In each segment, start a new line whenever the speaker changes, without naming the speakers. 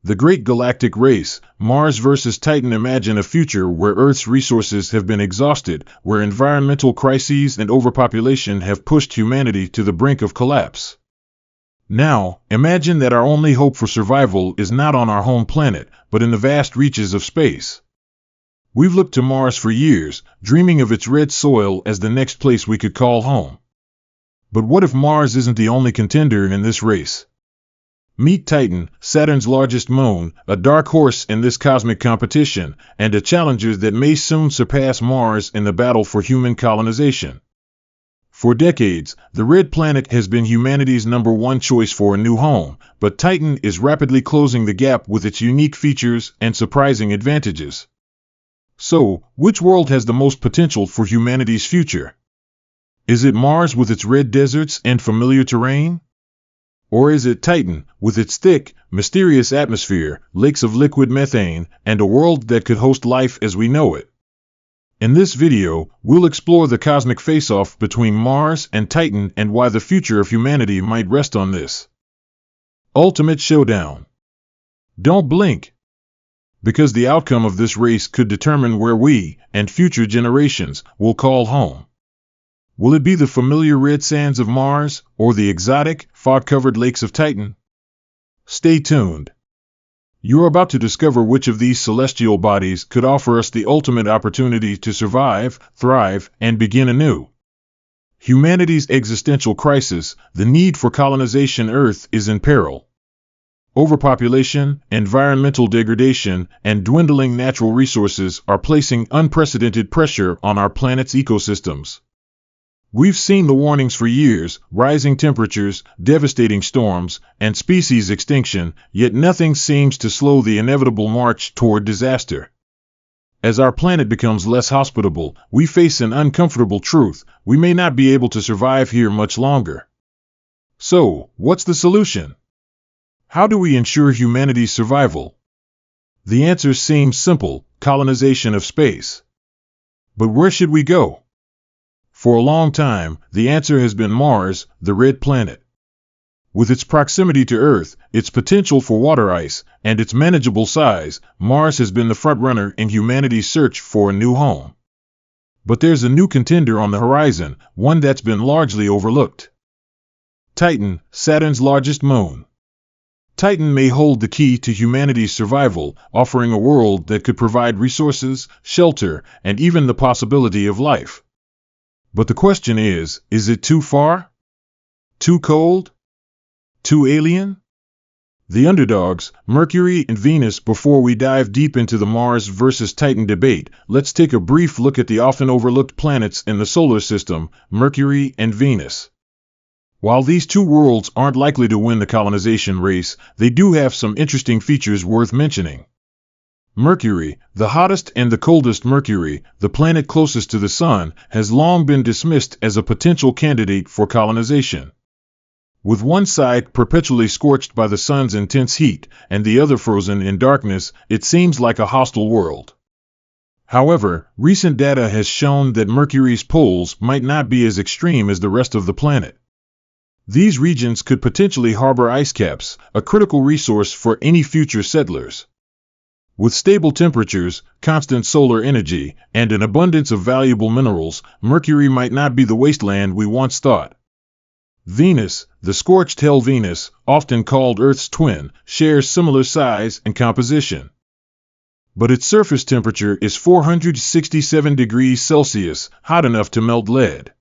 The Great Galactic Race, Mars versus Titan. Imagine a future where Earth's resources have been exhausted, where environmental crises and overpopulation have pushed humanity to the brink of collapse. Now, imagine that our only hope for survival is not on our home planet, but in the vast reaches of space. We've looked to Mars for years, dreaming of its red soil as the next place we could call home. But what if Mars isn't the only contender in this race? Meet Titan, Saturn's largest moon, a dark horse in this cosmic competition, and a challenger that may soon surpass Mars in the battle for human colonization. For decades, the red planet has been humanity's #1 choice for a new home, but Titan is rapidly closing the gap with its unique features and surprising advantages. So, which world has the most potential for humanity's future? Is it Mars with its red deserts and familiar terrain? Or is it Titan, with its thick, mysterious atmosphere, lakes of liquid methane, and a world that could host life as we know it? In this video, we'll explore the cosmic face-off between Mars and Titan and why the future of humanity might rest on this ultimate showdown. Don't blink, because the outcome of this race could determine where we, and future generations, will call home. Will it be the familiar red sands of Mars, or the exotic, fog-covered lakes of Titan? Stay tuned. You're about to discover which of these celestial bodies could offer us the ultimate opportunity to survive, thrive, and begin anew. Humanity's existential crisis, the need for colonization. Earth is in peril. Overpopulation, environmental degradation, and dwindling natural resources are placing unprecedented pressure on our planet's ecosystems. We've seen the warnings for years: rising temperatures, devastating storms, and species extinction, yet nothing seems to slow the inevitable march toward disaster. As our planet becomes less hospitable, we face an uncomfortable truth: we may not be able to survive here much longer. So, what's the solution? How do we ensure humanity's survival? The answer seems simple: colonization of space. But where should we go? For a long time, the answer has been Mars, the red planet. With its proximity to Earth, its potential for water ice, and its manageable size, Mars has been the frontrunner in humanity's search for a new home. But there's a new contender on the horizon, one that's been largely overlooked. Titan, Saturn's largest moon. Titan may hold the key to humanity's survival, offering a world that could provide resources, shelter, and even the possibility of life. But the question is it too far? Too cold? Too alien? The underdogs, Mercury and Venus. Before we dive deep into the Mars versus Titan debate, let's take a brief look at the often overlooked planets in the solar system, Mercury and Venus. While these two worlds aren't likely to win the colonization race, they do have some interesting features worth mentioning. Mercury, the hottest and the coldest. Mercury, the planet closest to the Sun, has long been dismissed as a potential candidate for colonization. With one side perpetually scorched by the Sun's intense heat, and the other frozen in darkness, it seems like a hostile world. However, recent data has shown that Mercury's poles might not be as extreme as the rest of the planet. These regions could potentially harbor ice caps, a critical resource for any future settlers. With stable temperatures, constant solar energy, and an abundance of valuable minerals, Mercury might not be the wasteland we once thought. Venus, the scorched hell. Venus, often called Earth's twin, shares similar size and composition. But its surface temperature is 467 degrees Celsius, hot enough to melt lead.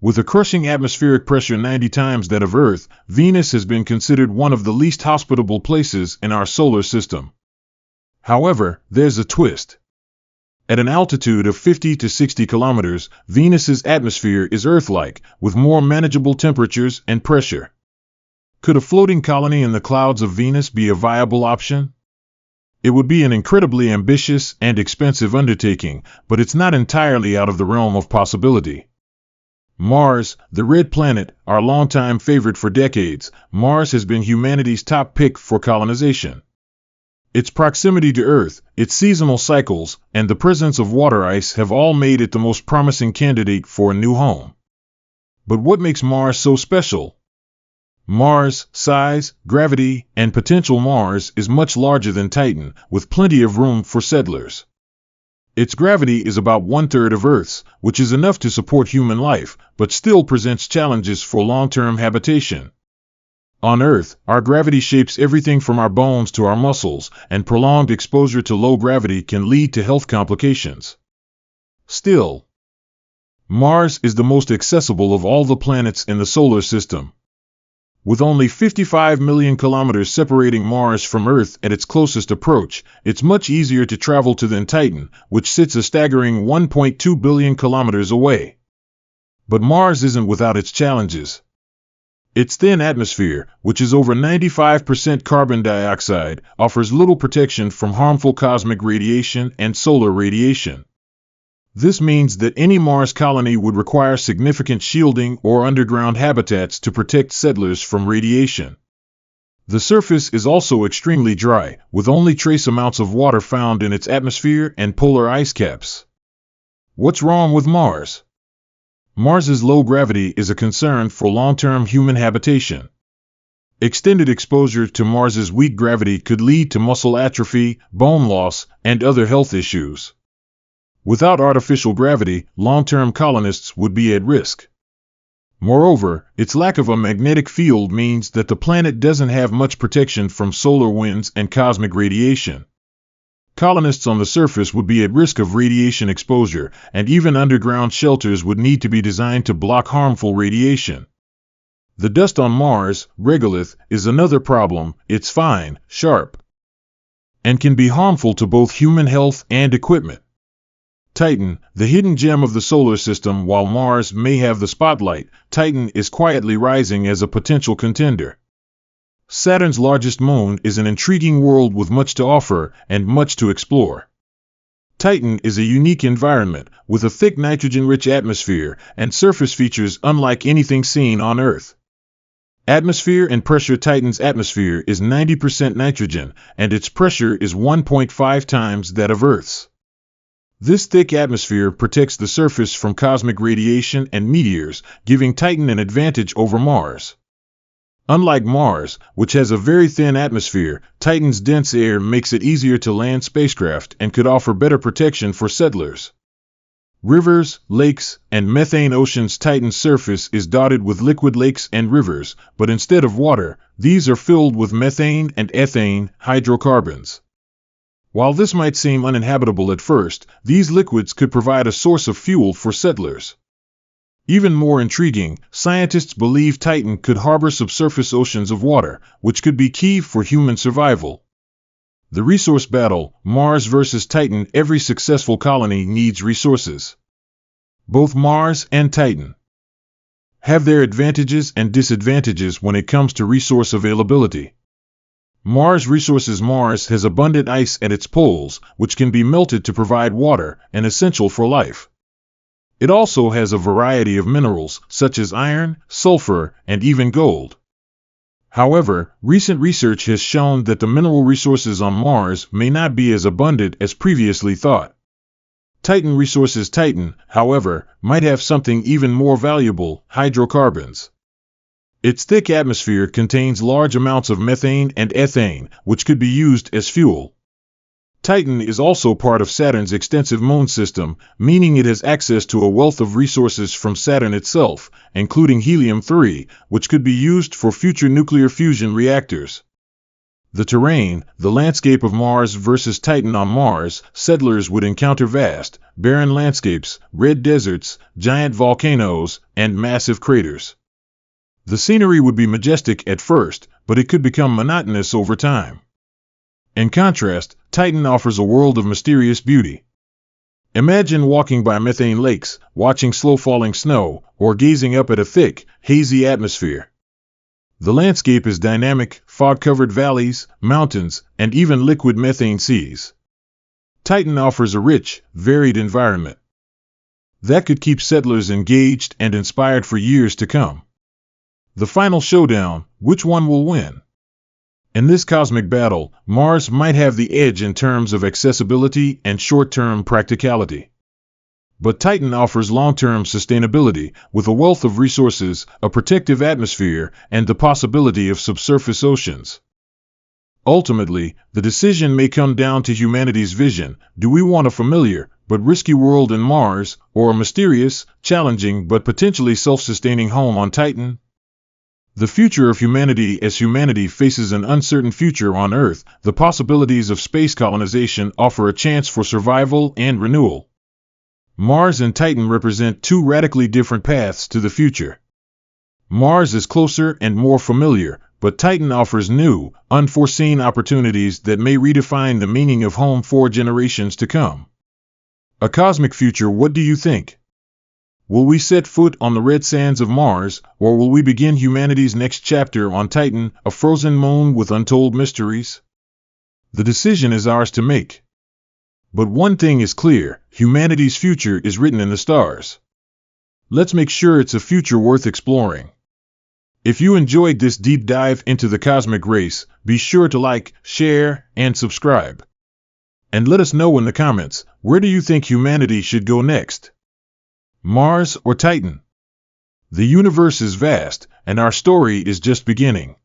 With a crushing atmospheric pressure 90 times that of Earth, Venus has been considered one of the least hospitable places in our solar system. However, there's a twist. At an altitude of 50 to 60 kilometers, Venus's atmosphere is Earth-like, with more manageable temperatures and pressure. Could a floating colony in the clouds of Venus be a viable option? It would be an incredibly ambitious and expensive undertaking, but it's not entirely out of the realm of possibility. Mars, the red planet, our longtime favorite for decades. Mars has been humanity's top pick for colonization. Its proximity to Earth, its seasonal cycles, and the presence of water ice have all made it the most promising candidate for a new home. But what makes Mars so special? Mars' size, gravity, and potential. Mars is much larger than Titan, with plenty of room for settlers. Its gravity is about 1/3 of Earth's, which is enough to support human life, but still presents challenges for long-term habitation. On Earth, our gravity shapes everything from our bones to our muscles, and prolonged exposure to low gravity can lead to health complications. Still, Mars is the most accessible of all the planets in the solar system. With only 55 million kilometers separating Mars from Earth at its closest approach, it's much easier to travel to than Titan, which sits a staggering 1.2 billion kilometers away. But Mars isn't without its challenges. Its thin atmosphere, which is over 95% carbon dioxide, offers little protection from harmful cosmic radiation and solar radiation. This means that any Mars colony would require significant shielding or underground habitats to protect settlers from radiation. The surface is also extremely dry, with only trace amounts of water found in its atmosphere and polar ice caps. What's wrong with Mars? Mars's low gravity is a concern for long-term human habitation. Extended exposure to Mars's weak gravity could lead to muscle atrophy, bone loss, and other health issues. Without artificial gravity, long-term colonists would be at risk. Moreover, its lack of a magnetic field means that the planet doesn't have much protection from solar winds and cosmic radiation. Colonists on the surface would be at risk of radiation exposure, and even underground shelters would need to be designed to block harmful radiation. The dust on Mars, regolith, is another problem. It's fine, sharp, and can be harmful to both human health and equipment. Titan, the hidden gem of the solar system. While Mars may have the spotlight, Titan is quietly rising as a potential contender. Saturn's largest moon is an intriguing world with much to offer and much to explore. Titan is a unique environment, with a thick nitrogen-rich atmosphere and surface features unlike anything seen on Earth. Atmosphere and pressure. Titan's atmosphere is 90% nitrogen, and its pressure is 1.5 times that of Earth's. This thick atmosphere protects the surface from cosmic radiation and meteors, giving Titan an advantage over Mars. Unlike Mars, which has a very thin atmosphere, Titan's dense air makes it easier to land spacecraft and could offer better protection for settlers. Rivers, lakes, and methane oceans. Titan's surface is dotted with liquid lakes and rivers, but instead of water, these are filled with methane and ethane, hydrocarbons. While this might seem uninhabitable at first, these liquids could provide a source of fuel for settlers. Even more intriguing, scientists believe Titan could harbor subsurface oceans of water, which could be key for human survival. The resource battle, Mars versus Titan. Every successful colony needs resources. Both Mars and Titan have their advantages and disadvantages when it comes to resource availability. Mars resources. Mars has abundant ice at its poles, which can be melted to provide water, and essential for life. It also has a variety of minerals, such as iron, sulfur, and even gold. However, recent research has shown that the mineral resources on Mars may not be as abundant as previously thought. Titan resources. Titan, however, might have something even more valuable: hydrocarbons. Its thick atmosphere contains large amounts of methane and ethane, which could be used as fuel. Titan is also part of Saturn's extensive moon system, meaning it has access to a wealth of resources from Saturn itself, including helium-3, which could be used for future nuclear fusion reactors. The terrain, the landscape of Mars versus Titan. On Mars, settlers would encounter vast, barren landscapes, red deserts, giant volcanoes, and massive craters. The scenery would be majestic at first, but it could become monotonous over time. In contrast, Titan offers a world of mysterious beauty. Imagine walking by methane lakes, watching slow-falling snow, or gazing up at a thick, hazy atmosphere. The landscape is dynamic: fog-covered valleys, mountains, and even liquid methane seas. Titan offers a rich, varied environment that could keep settlers engaged and inspired for years to come. The final showdown: which one will win? In this cosmic battle, Mars might have the edge in terms of accessibility and short-term practicality. But Titan offers long-term sustainability, with a wealth of resources, a protective atmosphere, and the possibility of subsurface oceans. Ultimately, the decision may come down to humanity's vision. Do we want a familiar, but risky world in Mars, or a mysterious, challenging, but potentially self-sustaining home on Titan? The future of humanity. As humanity faces an uncertain future on Earth, the possibilities of space colonization offer a chance for survival and renewal. Mars and Titan represent two radically different paths to the future. Mars is closer and more familiar, but Titan offers new, unforeseen opportunities that may redefine the meaning of home for generations to come. A cosmic future. What do you think? Will we set foot on the red sands of Mars, or will we begin humanity's next chapter on Titan, a frozen moon with untold mysteries? The decision is ours to make. But one thing is clear: humanity's future is written in the stars. Let's make sure it's a future worth exploring. If you enjoyed this deep dive into the cosmic race, be sure to like, share, and subscribe. And let us know in the comments, where do you think humanity should go next? Mars or Titan? The universe is vast, and our story is just beginning.